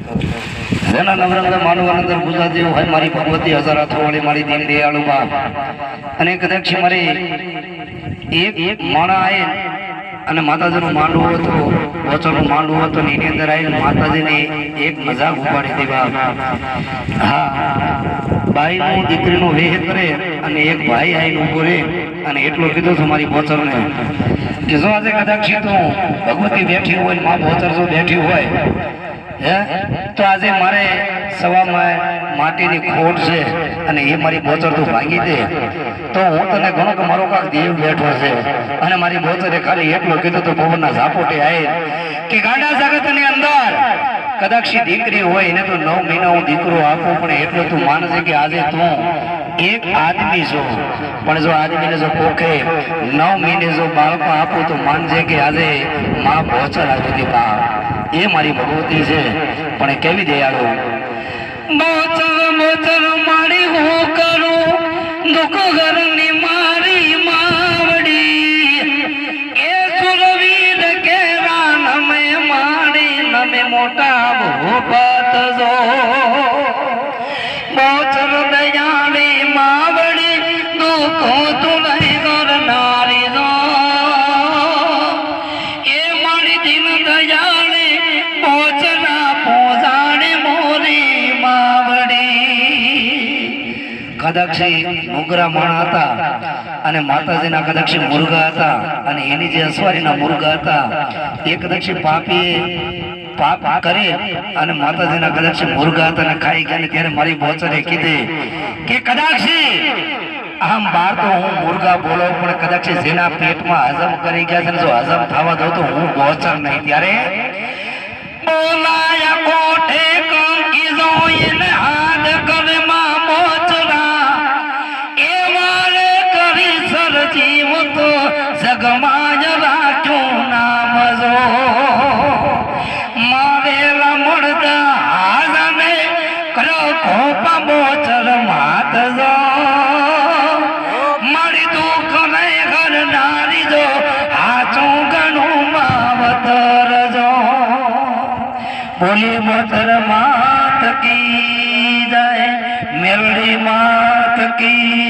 જેના નવરંગ માનવ અંદર ગુજરાતી હોય મારી ભગવતી હજાર હાથોવાળી મારી દીન દયાળુ બા અને કદાચ મારી એક માણા આય અને માતાજીનું માંડવું હતું વચનનું માંડવું હતું ને એની અંદર આવીને માતાજીને એક મજાક ઉપાડી દેવા હા ભાઈનું દીકરીનું વેહ કરે અને એક ભાઈ આવીને ઉભો રહે અને એટલું કીધું હતું મારી બોચરને કે જો આજે કદાચ તો ભગવતી બેઠી હોય મા બોચર જો બેઠી હોય તો આજે મારે સવામાં માટીની ખોટ છે અને એ મારી બોચર તું ભાંગી દે તો હું તને ઘણો કે મારો કાક દેવ બેઠો છે અને મારી બોચરે ખાલી એટલું કીધું તો પવનના ઝાપોટે આવી કે ગાડા જગતની અંદર કદાચ દીકરી હોય એને તો 9 મહિના હું દીકરો આપું પણ એટલું તું માનજે કે આજે તું એક આદમી છો પણ જો આદમીને જો કોખે 9 મહિને જો બાળકો આપું તો માનજે કે આજે માં બોચર આવી હતી બા એ મારી ભગવતી છે પણ કેવી દયાળુ બોચર બોચર મારી હું કરું દુઃખ ઘરની મારી માવડી એ સુરવીર કેરા નમે માડી નમે મોટા ભૂપત જો બોચર દયાળી માવડી દુઃખ તું નહીં કરનારી જો એ મારી દિન દયાળી બોચરા પોજાડી મોરી માવડી કદાક્ષી મુગરા માણા હતા અને માતાજીના કદાક્ષી મુર્ગા હતા અને એની જે અસવારીના મુર્ગા હતા એ કદાક્ષી પાપી પાપ કરે અને માતાજીના કદાક્ષી મુર્ગા હતા અને ખાઈ ગયા ત્યારે મારી બોચરે કીધી કે કદાક્ષી આમ બાર તો હું મુર્ગા બોલો પણ કદાચ જેના પેટમાં હજમ કરી ગયા છે જો હજમ થવા દો તો હું બોચર નહીં ત્યારે બોલાયા કોઠે કંકી જોઈને હાથ કરમાં બોચરા એ વારે કરી સરજીવ તો જગમાં જ રાખ્યું નામ જો મારેલા મળતા હાજને કરો કોપા બોચર માત જો મારી દુઃખ નહીં કરનારી જો હાચું ઘણું માવતર જો બોલી બોચર માત કી જાય મેલડી માત કી